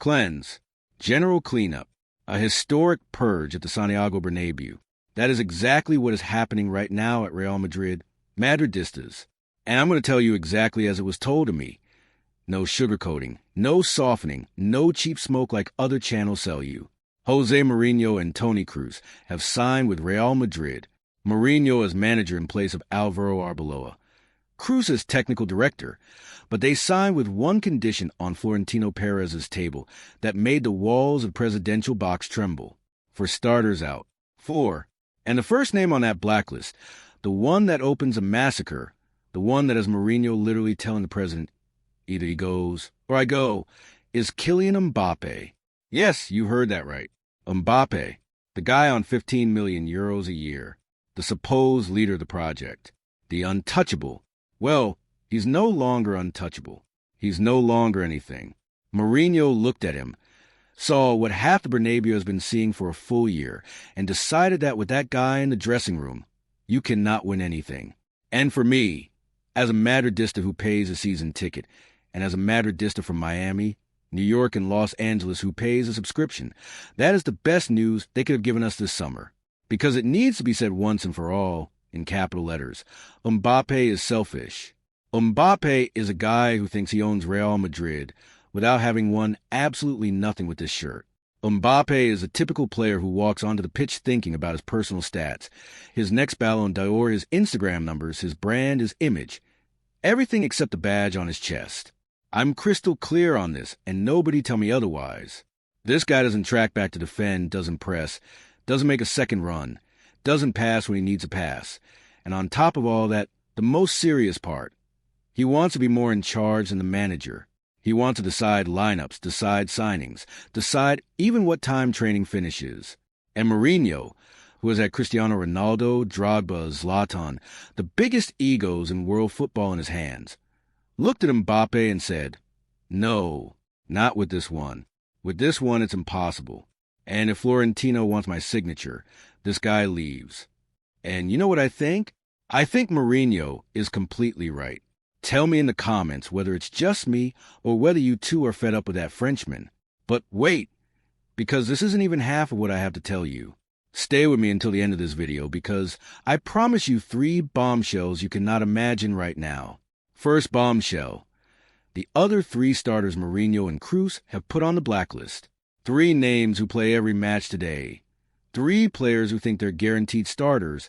cleanse, general cleanup, a historic purge at the Santiago Bernabeu. That is exactly what is happening right now at Real Madrid, Madridistas. And I'm going to tell you exactly as it was told to me. No sugarcoating, no softening, no cheap smoke like other channels sell you. Jose Mourinho and Toni Kroos have signed with Real Madrid. Mourinho as manager in place of Alvaro Arbeloa. Kroos as technical director, but they signed with one condition on Florentino Perez's table that made the walls of the presidential box tremble. For starters out. 4. And the first name on that blacklist, the one that opens a massacre, the one that has Mourinho literally telling the president, either he goes or I go, is Kylian Mbappe. Yes, you heard that right. Mbappe, the guy on 15 million euros a year, the supposed leader of the project, the untouchable. Well, he's no longer untouchable. He's no longer anything. Mourinho looked at him, saw what half the Bernabeu has been seeing for a full year, and decided that with that guy in the dressing room, you cannot win anything. And for me, as a Madridista who pays a season ticket, and as a Madridista from Miami, New York, and Los Angeles who pays a subscription, that is the best news they could have given us this summer. Because it needs to be said once and for all, in capital letters, Mbappe is selfish. Mbappe is a guy who thinks he owns Real Madrid without having won absolutely nothing with this shirt. Mbappe is a typical player who walks onto the pitch thinking about his personal stats, his next Ballon d'Or, his Instagram numbers, his brand, his image, everything except the badge on his chest. I'm crystal clear on this, and nobody tell me otherwise. This guy doesn't track back to defend, doesn't press, doesn't make a second run, doesn't pass when he needs a pass. And on top of all that, the most serious part, he wants to be more in charge than the manager. He wants to decide lineups, decide signings, decide even what time training finishes. And Mourinho, who has had Cristiano Ronaldo, Drogba, Zlatan, the biggest egos in world football in his hands, looked at Mbappe and said, "No, not with this one. With this one, it's impossible. And if Florentino wants my signature, this guy leaves." And you know what I think? I think Mourinho is completely right. Tell me in the comments whether it's just me or whether you too are fed up with that Frenchman. But wait, because this isn't even half of what I have to tell you. Stay with me until the end of this video because I promise you 3 bombshells you cannot imagine right now. First bombshell. The other 3 starters Mourinho and Kroos have put on the blacklist. 3 names who play every match today. 3 players who think they're guaranteed starters.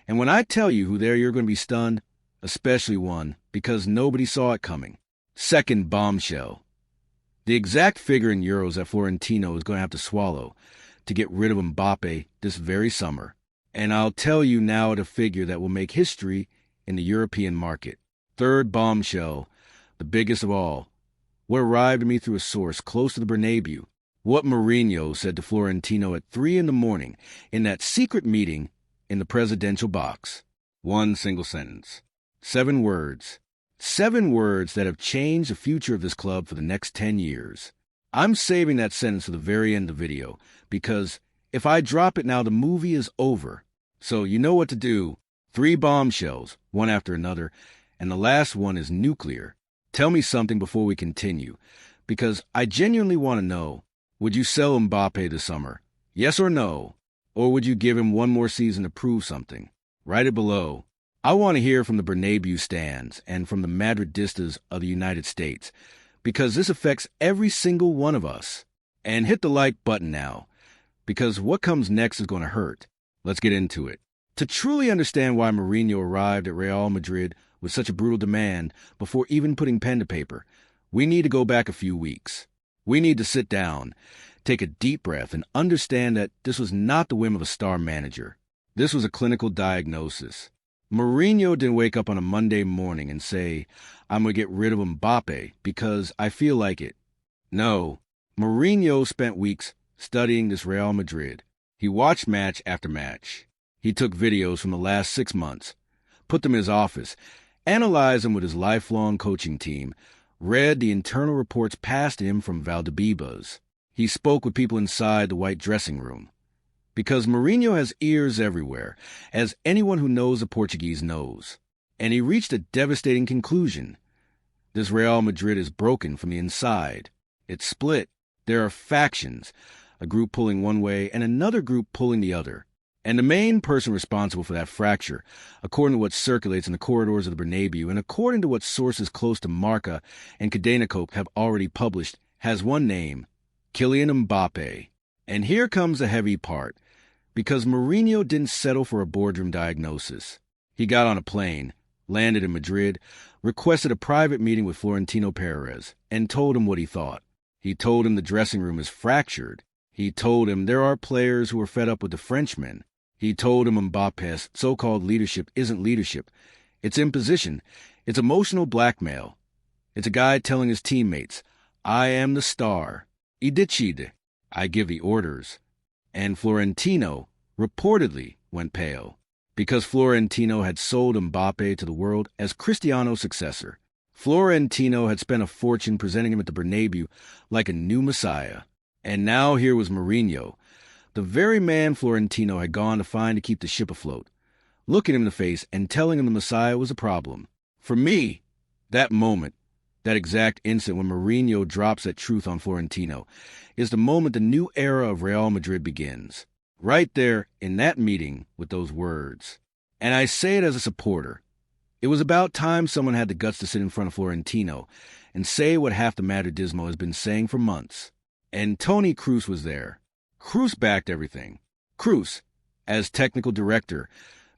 And when I tell you who they are, you're going to be stunned, especially one, because nobody saw it coming. Second bombshell. The exact figure in euros that Florentino is going to have to swallow to get rid of Mbappe this very summer. And I'll tell you now at a figure that will make history in the European market. Third bombshell, the biggest of all, what arrived to me through a source close to the Bernabeu. What Mourinho said to Florentino at 3 a.m. in that secret meeting in the presidential box. One single sentence. 7 words. 7 words that have changed the future of this club for the next 10 years. I'm saving that sentence for the very end of the video, because if I drop it now, the movie is over. So you know what to do. 3 bombshells, one after another, and the last one is nuclear. Tell me something before we continue, because I genuinely want to know, would you sell Mbappe this summer? Yes or no? Or would you give him one more season to prove something? Write it below. I want to hear from the Bernabeu stands and from the Madridistas of the United States, because this affects every single one of us. And hit the like button now, because what comes next is going to hurt. Let's get into it. To truly understand why Mourinho arrived at Real Madrid with such a brutal demand before even putting pen to paper, we need to go back a few weeks. We need to sit down, take a deep breath, and understand that this was not the whim of a star manager. This was a clinical diagnosis. Mourinho didn't wake up on a Monday morning and say, "I'm going to get rid of Mbappe because I feel like it." No, Mourinho spent weeks studying this Real Madrid. He watched match after match. He took videos from the last 6 months, put them in his office, analyzed them with his lifelong coaching team, read the internal reports passed him from Valdebebas. He spoke with people inside the white dressing room. Because Mourinho has ears everywhere, as anyone who knows the Portuguese knows. And he reached a devastating conclusion. This Real Madrid is broken from the inside. It's split. There are factions, a group pulling one way and another group pulling the other. And the main person responsible for that fracture, according to what circulates in the corridors of the Bernabeu and according to what sources close to Marca and Kadenikope have already published, has one name: Kylian Mbappe. And here comes the heavy part, because Mourinho didn't settle for a boardroom diagnosis. He got on a plane, landed in Madrid, requested a private meeting with Florentino Perez, and told him what he thought. He told him the dressing room is fractured. He told him there are players who are fed up with the Frenchmen. He told him Mbappe's so-called leadership isn't leadership. It's imposition. It's emotional blackmail. It's a guy telling his teammates, I am the star. I decide. I give the orders. And Florentino reportedly went pale, because Florentino had sold Mbappe to the world as Cristiano's successor. Florentino had spent a fortune presenting him at the Bernabeu like a new messiah. And now here was Mourinho, the very man Florentino had gone to find to keep the ship afloat, looking him in the face and telling him the Messiah was a problem. For me, that moment, that exact instant when Mourinho drops that truth on Florentino, is the moment the new era of Real Madrid begins. Right there in that meeting with those words. And I say it as a supporter. It was about time someone had the guts to sit in front of Florentino and say what half the Madridismo has been saying for months. And Toni Kroos was there. Kroos backed everything. Kroos, as technical director,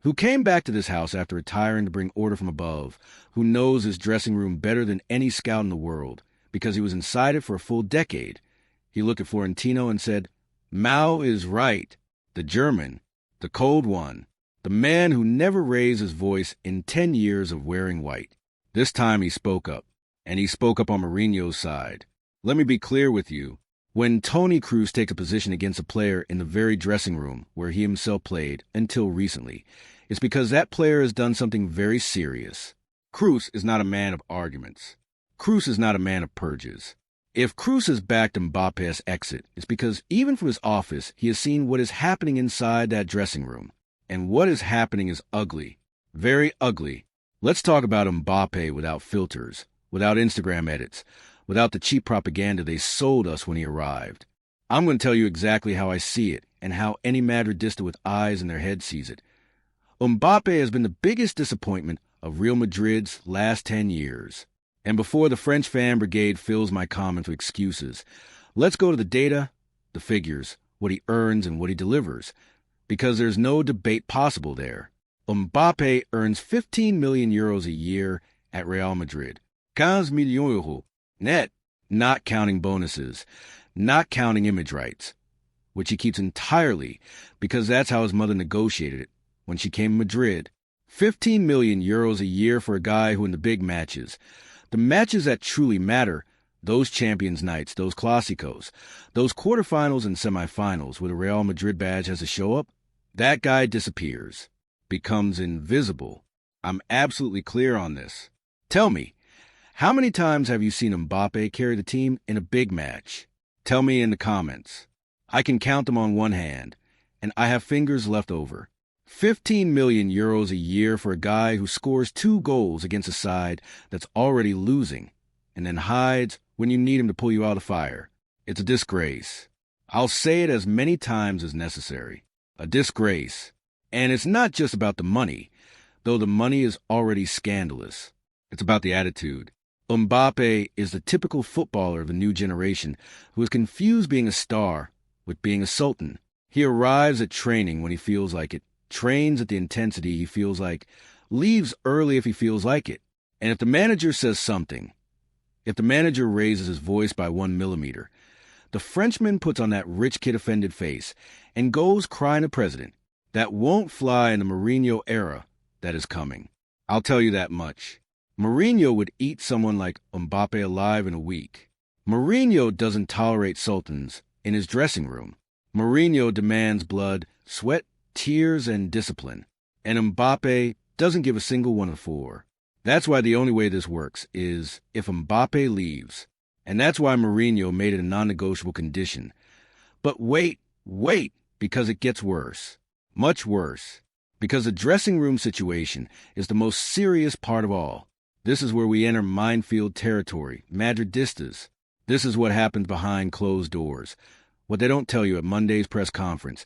who came back to this house after retiring to bring order from above, who knows his dressing room better than any scout in the world, because he was inside it for a full decade. He looked at Florentino and said, Mao is right. The German, the cold one, the man who never raised his voice in 10 years of wearing white. This time he spoke up, and he spoke up on Mourinho's side. Let me be clear with you. When Toni Kroos takes a position against a player in the very dressing room where he himself played until recently, it's because that player has done something very serious. Kroos is not a man of arguments. Kroos is not a man of purges. If Kroos has backed Mbappe's exit, it's because even from his office, he has seen what is happening inside that dressing room. And what is happening is ugly. Very ugly. Let's talk about Mbappe without filters, without Instagram edits, without the cheap propaganda they sold us when he arrived. I'm going to tell you exactly how I see it and how any Madridista with eyes in their head sees it. Mbappe has been the biggest disappointment of Real Madrid's last 10 years. And before the French fan brigade fills my comments with excuses, let's go to the data, the figures, what he earns and what he delivers, because there's no debate possible there. Mbappe earns 15 million euros a year at Real Madrid. 15 millions euros. Net, not counting bonuses, not counting image rights, which he keeps entirely because that's how his mother negotiated it when she came to Madrid. 15 million euros a year for a guy who in the big matches, the matches that truly matter, those Champions Nights, those Clásicos, those quarterfinals and semifinals where the Real Madrid badge has to show up, that guy disappears, becomes invisible. I'm absolutely clear on this. Tell me, how many times have you seen Mbappe carry the team in a big match? Tell me in the comments. I can count them on one hand, and I have fingers left over. 15 million euros a year for a guy who scores 2 goals against a side that's already losing, and then hides when you need him to pull you out of the fire. It's a disgrace. I'll say it as many times as necessary. A disgrace. And it's not just about the money, though the money is already scandalous. It's about the attitude. Mbappe is the typical footballer of the new generation who has confused being a star with being a sultan. He arrives at training when he feels like it, trains at the intensity he feels like, leaves early if he feels like it. And if the manager says something, if the manager raises his voice by 1 millimeter, the Frenchman puts on that rich kid offended face and goes crying to president. That won't fly in the Mourinho era that is coming. I'll tell you that much. Mourinho would eat someone like Mbappe alive in a week. Mourinho doesn't tolerate sultans in his dressing room. Mourinho demands blood, sweat, tears, and discipline. And Mbappe doesn't give a single one of the 4. That's why the only way this works is if Mbappe leaves. And that's why Mourinho made it a non-negotiable condition. But wait, because it gets worse. Much worse. Because the dressing room situation is the most serious part of all. This is where we enter minefield territory, Madridistas. This is what happens behind closed doors. What they don't tell you at Monday's press conference.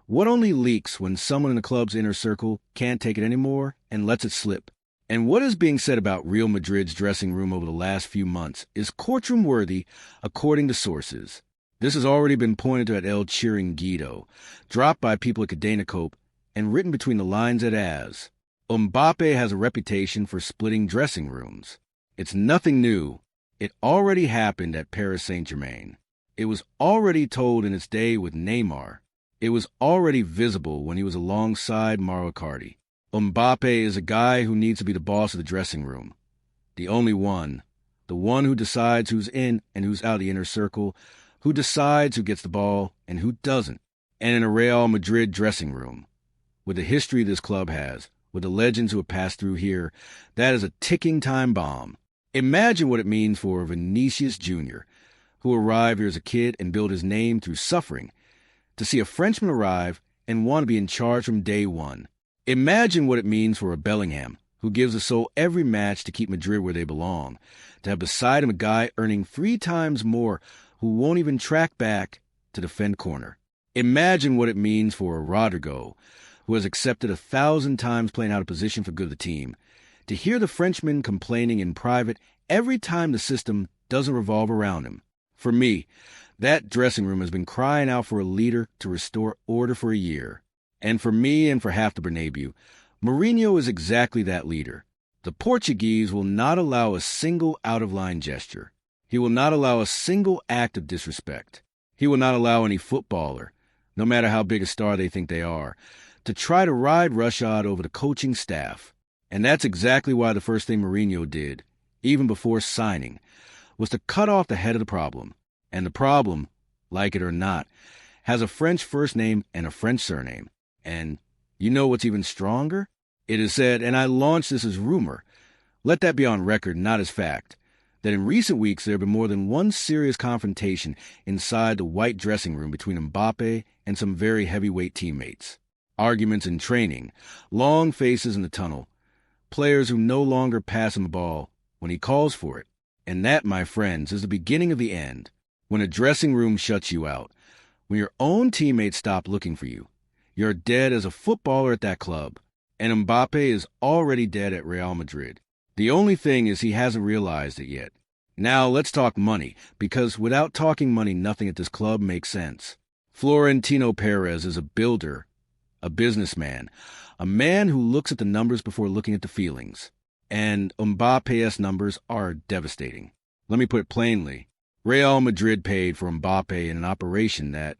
What only leaks when someone in the club's inner circle can't take it anymore and lets it slip. And what is being said about Real Madrid's dressing room over the last few months is courtroom worthy, according to sources. This has already been pointed to at El Chiringuito, dropped by people at Cadena Cope, and written between the lines at AS. Mbappe has a reputation for splitting dressing rooms. It's nothing new. It already happened at Paris Saint-Germain. It was already told in its day with Neymar. It was already visible when he was alongside Mauro Icardi. Mbappe is a guy who needs to be the boss of the dressing room. The only one. The one who decides who's in and who's out of the inner circle, who decides who gets the ball and who doesn't. And in a Real Madrid dressing room, with the history this club has, with the legends who have passed through here, that is a ticking time bomb. Imagine what it means for Vinicius Jr., who arrived here as a kid and built his name through suffering, to see a Frenchman arrive and want to be in charge from day one. Imagine what it means for a Bellingham, who gives his soul every match to keep Madrid where they belong, to have beside him a guy earning 3 times more who won't even track back to defend corner. Imagine what it means for a Rodrigo, who has accepted 1,000 times playing out of position for good of the team, to hear the Frenchman complaining in private every time the system doesn't revolve around him. For me, that dressing room has been crying out for a leader to restore order for a year. And for me and for half the Bernabeu, Mourinho is exactly that leader. The Portuguese will not allow a single out-of-line gesture. He will not allow a single act of disrespect. He will not allow any footballer, no matter how big a star they think they are, to try to ride roughshod over the coaching staff. And that's exactly why the first thing Mourinho did, even before signing, was to cut off the head of the problem. And the problem, like it or not, has a French first name and a French surname. And you know what's even stronger? It is said, and I launched this as rumor, let that be on record, not as fact, that in recent weeks there have been more than one serious confrontation inside the white dressing room between Mbappe and some very heavyweight teammates. Arguments in training, long faces in the tunnel, players who no longer pass him the ball when he calls for it. And that, my friends, is the beginning of the end. When a dressing room shuts you out, when your own teammates stop looking for you, you're dead as a footballer at that club. And Mbappe is already dead at Real Madrid. The only thing is he hasn't realized it yet. Now let's talk money, because without talking money, nothing at this club makes sense. Florentino Perez is a builder, a businessman, a man who looks at the numbers before looking at the feelings. And Mbappe's numbers are devastating. Let me put it plainly. Real Madrid paid for Mbappe in an operation that,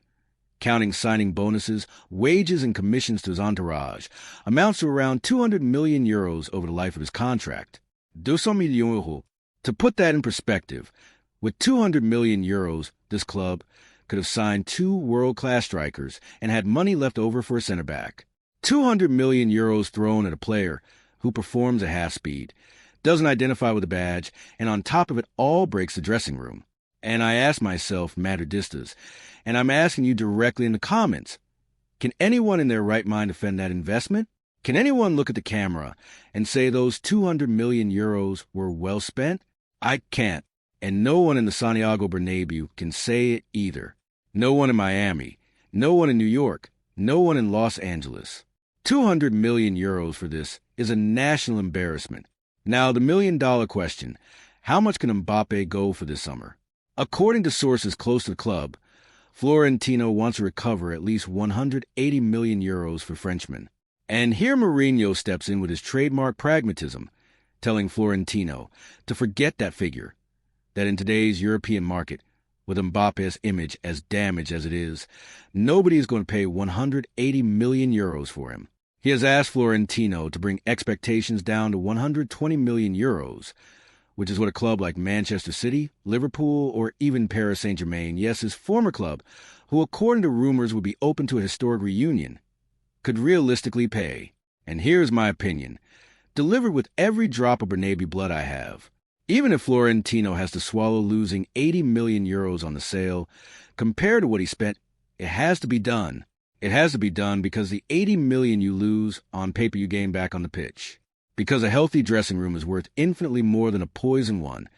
counting signing bonuses, wages, and commissions to his entourage, amounts to around 200 million euros over the life of his contract. 200 millions euros. To put that in perspective, with 200 million euros, this club could have signed 2 world-class strikers and had money left over for a center-back. 200 million euros thrown at a player who performs at half speed, doesn't identify with a badge, and on top of it all breaks the dressing room. And I ask myself, Madridistas, and I'm asking you directly in the comments, can anyone in their right mind defend that investment? Can anyone look at the camera and say those 200 million euros were well spent? I can't, and no one in the Santiago Bernabeu can say it either. No one in Miami, no one in New York, no one in Los Angeles. 200 million euros for this is a national embarrassment. Now, the million-dollar question, how much can Mbappe go for this summer? According to sources close to the club, Florentino wants to recover at least 180 million euros for Frenchmen. And here Mourinho steps in with his trademark pragmatism, telling Florentino to forget that figure, that in today's European market, with Mbappe's image as damaged as it is, nobody is going to pay 180 million euros for him. He has asked Florentino to bring expectations down to 120 million euros, which is what a club like Manchester City, Liverpool, or even Paris Saint-Germain, yes, his former club, who according to rumors would be open to a historic reunion, could realistically pay. And here's my opinion, delivered with every drop of Bernabeu blood I have. Even if Florentino has to swallow losing 80 million euros on the sale, compared to what he spent, it has to be done. It has to be done because the 80 million you lose, on paper you gain back on the pitch. Because a healthy dressing room is worth infinitely more than a poison one,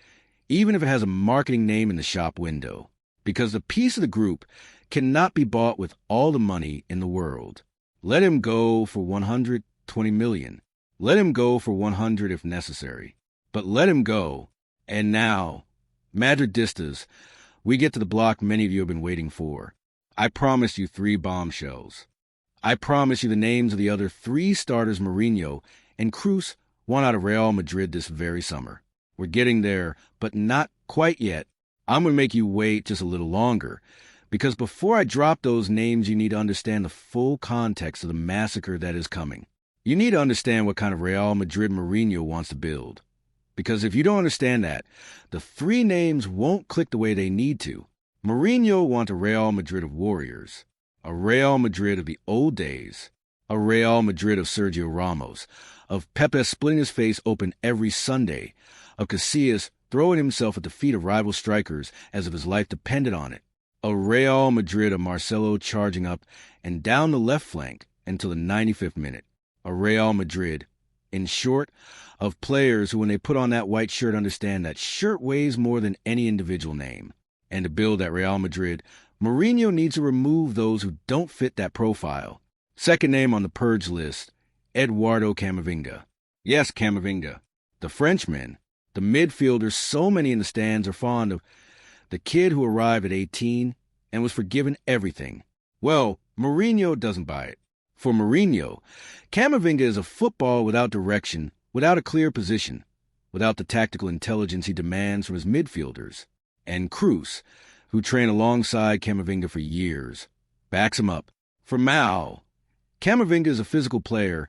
even if it has a marketing name in the shop window, because the piece of the group cannot be bought with all the money in the world. Let him go for 120 million. Let him go for 100 if necessary. But let him go. And now, Madridistas, we get to the block many of you have been waiting for. I promised you 3 bombshells. I promise you the names of the other 3 starters Mourinho and Kroos want out of Real Madrid this very summer. We're getting there, but not quite yet. I'm going to make you wait just a little longer, because before I drop those names, you need to understand the full context of the massacre that is coming. You need to understand what kind of Real Madrid Mourinho wants to build. Because if you don't understand that, the 3 names won't click the way they need to. Mourinho wants a Real Madrid of warriors, a Real Madrid of the old days, a Real Madrid of Sergio Ramos, of Pepe splitting his face open every Sunday, of Casillas throwing himself at the feet of rival strikers as if his life depended on it, a Real Madrid of Marcelo charging up and down the left flank until the 95th minute, a Real Madrid, in short, of players who when they put on that white shirt understand that shirt weighs more than any individual name. And to build that Real Madrid, Mourinho needs to remove those who don't fit that profile. Second name on the purge list, Eduardo Camavinga. Yes, Camavinga. The Frenchman, the midfielder so many in the stands are fond of, the kid who arrived at 18 and was forgiven everything. Well, Mourinho doesn't buy it. For Mourinho, Camavinga is a football without direction, without a clear position, without the tactical intelligence he demands from his midfielders. And Kroos, who trained alongside Camavinga for years, backs him up. For Mao, Camavinga is a physical player.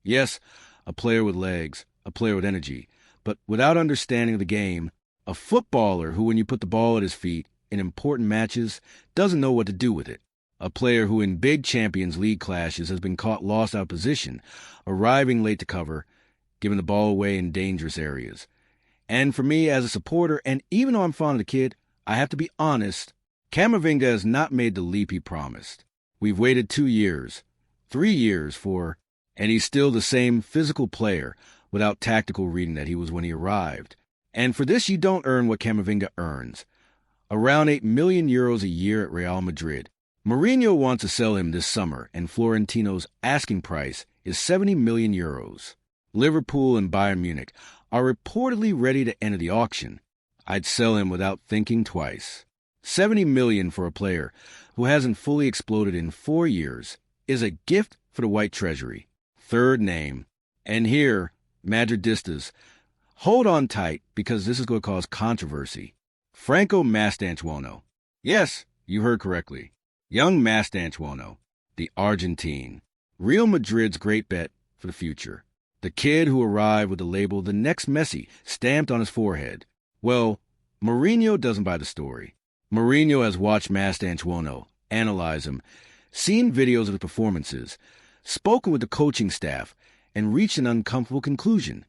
Yes, a player with legs, a player with energy, but without understanding of the game, a footballer who, when you put the ball at his feet in important matches, doesn't know what to do with it. A player who in big Champions League clashes has been caught lost out of position, arriving late to cover, giving the ball away in dangerous areas. And for me as a supporter, and even though I'm fond of the kid, I have to be honest, Camavinga has not made the leap he promised. We've waited 2 years, 3 years for, and he's still the same physical player without tactical reading that he was when he arrived. And for this, you don't earn what Camavinga earns, around 8 million euros a year at Real Madrid. Mourinho wants to sell him this summer, and Florentino's asking price is 70 million euros. Liverpool and Bayern Munich are reportedly ready to enter the auction. I'd sell him without thinking twice. 70 million for a player who hasn't fully exploded in 4 years is a gift for the white treasury. Third name. And here, Madridistas, hold on tight because this is going to cause controversy. Franco Mastantuono. Yes, you heard correctly. Young Mastantuono, the Argentine. Real Madrid's great bet for the future. The kid who arrived with the label "the next Messi" stamped on his forehead. Well, Mourinho doesn't buy the story. Mourinho has watched Mastantuono, analyzed him, seen videos of his performances, spoken with the coaching staff, and reached an uncomfortable conclusion.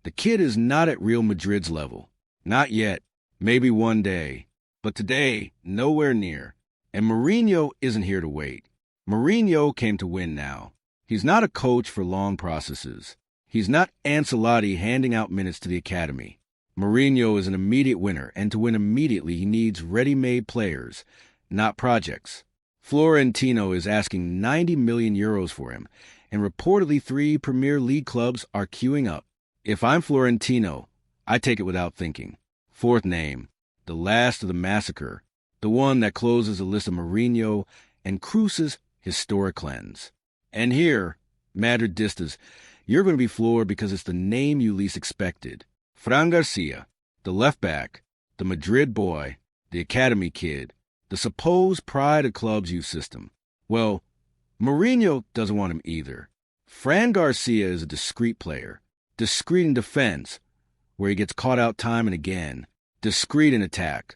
The kid is not at Real Madrid's level. Not yet. Maybe one day. But today, nowhere near. And Mourinho isn't here to wait. Mourinho came to win now. He's not a coach for long processes. He's not Ancelotti handing out minutes to the academy. Mourinho is an immediate winner, and to win immediately he needs ready-made players, not projects. Florentino is asking 90 million euros for him, and reportedly 3 Premier League clubs are queuing up. If I'm Florentino, I take it without thinking. Fourth name, the last of the massacre, the one that closes the list of Mourinho and Kroos' historic cleanse. And here, Madridistas, you're going to be floored because it's the name you least expected. Fran Garcia, the left back, the Madrid boy, the academy kid, the supposed pride of club's youth system. Well, Mourinho doesn't want him either. Fran Garcia is a discreet player, discreet in defense, where he gets caught out time and again, discreet in attack,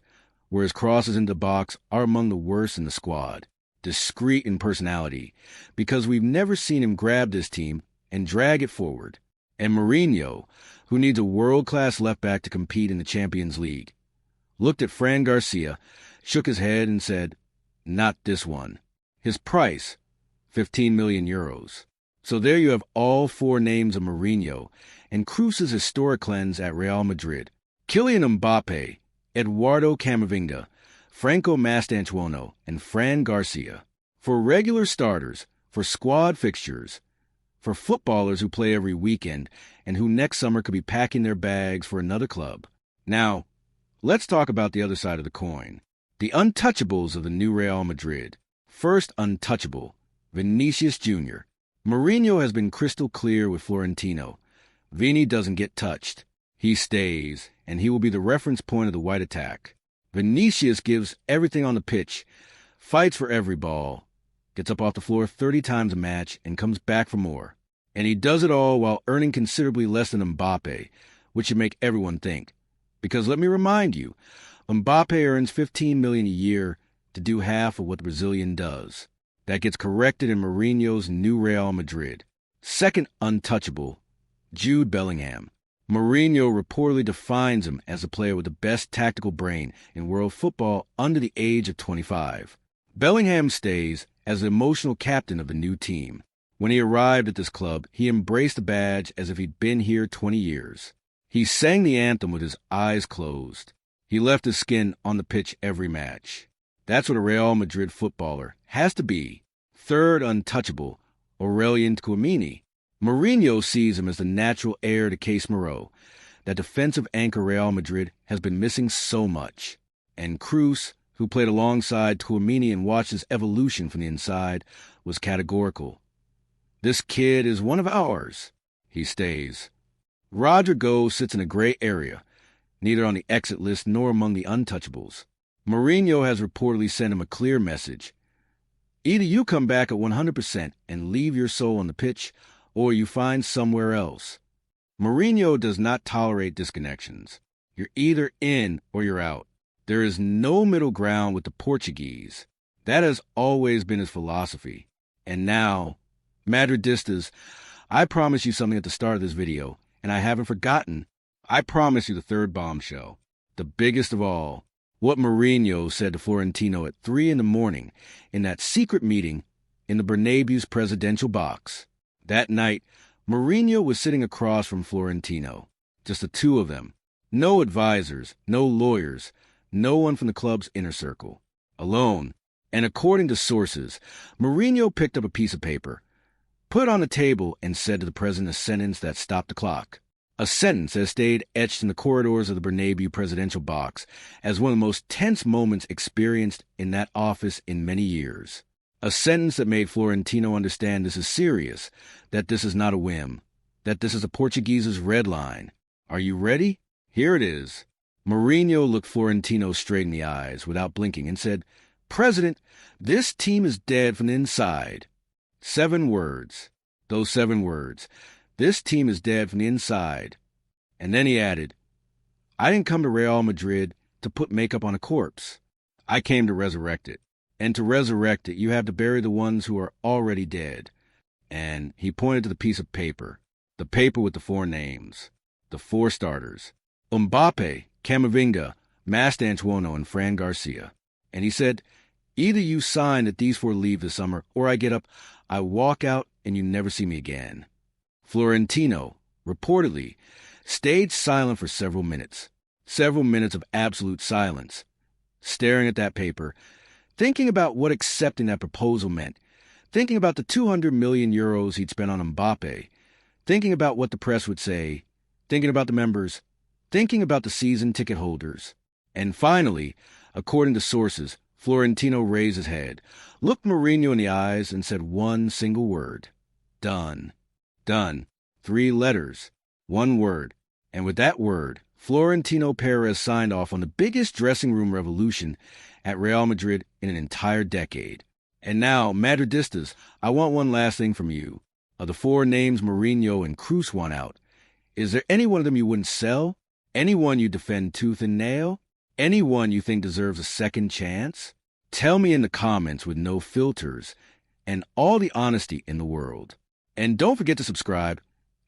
where his crosses into the box are among the worst in the squad, discreet in personality, because we've never seen him grab this team and drag it forward. And Mourinho, who needs a world-class left-back to compete in the Champions League, looked at Fran Garcia, shook his head and said, "Not this one." His price, 15 million euros. So there you have all 4 names of Mourinho and Kroos' historic cleanse at Real Madrid. Kylian Mbappe, Eduardo Camavinga, Franco Mastantuono, and Fran Garcia. For regular starters, for squad fixtures, for footballers who play every weekend and who next summer could be packing their bags for another club. Now, let's talk about the other side of the coin. The untouchables of the new Real Madrid. First untouchable, Vinicius Jr. Mourinho has been crystal clear with Florentino. Vini doesn't get touched. He stays, and he will be the reference point of the white attack. Vinicius gives everything on the pitch, fights for every ball, gets up off the floor 30 times a match, and comes back for more. And he does it all while earning considerably less than Mbappe, which should make everyone think. Because let me remind you, Mbappe earns $15 million a year to do half of what the Brazilian does. That gets corrected in Mourinho's new Real Madrid. Second untouchable, Jude Bellingham. Mourinho reportedly defines him as a player with the best tactical brain in world football under the age of 25. Bellingham stays as the emotional captain of the new team. When he arrived at this club, he embraced the badge as if he'd been here 20 years. He sang the anthem with his eyes closed. He left his skin on the pitch every match. That's what a Real Madrid footballer has to be. Third untouchable, Aurelien Tchouaméni. Mourinho sees him as the natural heir to Case Moreau. That defensive anchor Real Madrid has been missing so much. And Kroos, who played alongside Tchouaméni and watched his evolution from the inside, was categorical. This kid is one of ours. He stays. Rodrigo sits in a gray area, neither on the exit list nor among the untouchables. Mourinho has reportedly sent him a clear message. Either you come back at 100% and leave your soul on the pitch, or you find somewhere else. Mourinho does not tolerate disconnections. You're either in or you're out. There is no middle ground with the Portuguese. That has always been his philosophy. And now, Madridistas, I promised you something at the start of this video, and I haven't forgotten. I promised you the third bombshell, the biggest of all. What Mourinho said to Florentino at 3 a.m. in that secret meeting in the Bernabeu's presidential box. That night, Mourinho was sitting across from Florentino, just the two of them. No advisors, no lawyers, no one from the club's inner circle. Alone. And according to sources, Mourinho picked up a piece of paper, put it on the table, and said to the president a sentence that stopped the clock. A sentence that stayed etched in the corridors of the Bernabeu presidential box as one of the most tense moments experienced in that office in many years. A sentence that made Florentino understand this is serious, that this is not a whim, that this is a Portuguese's red line. Are you ready? Here it is. Mourinho looked Florentino straight in the eyes without blinking and said, "President, this team is dead from the inside." 7 words. Those 7 words. This team is dead from the inside. And then he added, I didn't come to Real Madrid to put makeup on a corpse. I came to resurrect it. And to resurrect it, you have to bury the ones who are already dead. And he pointed to the piece of paper, the paper with the 4 names, the 4 starters, Mbappe, Camavinga, Mastantuono, and Fran Garcia. And he said, either you sign that these 4 leave this summer, or I get up, I walk out, and you never see me again. Florentino, reportedly, stayed silent for several minutes of absolute silence, staring at that paper, thinking about what accepting that proposal meant, thinking about the 200 million euros he'd spent on Mbappe, thinking about what the press would say, thinking about the members, thinking about the season ticket holders. And finally, according to sources, Florentino raised his head, looked Mourinho in the eyes, and said one single word. Done. Done. 3 letters. 1 word. And with that word, Florentino Perez signed off on the biggest dressing room revolution at Real Madrid in an entire decade. And now, Madridistas, I want one last thing from you. Of the 4 names Mourinho and Kroos want out, is there any one of them you wouldn't sell? Anyone you defend tooth and nail? Anyone you think deserves a second chance? Tell me in the comments with no filters and all the honesty in the world. And don't forget to subscribe,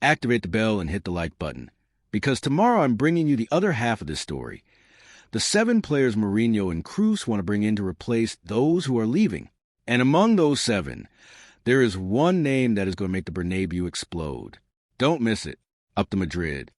activate the bell, and hit the like button, because tomorrow I'm bringing you the other half of this story. The 7 players Mourinho and Kroos want to bring in to replace those who are leaving. And among those 7, there is one name that is going to make the Bernabeu explode. Don't miss it. Up to Madrid.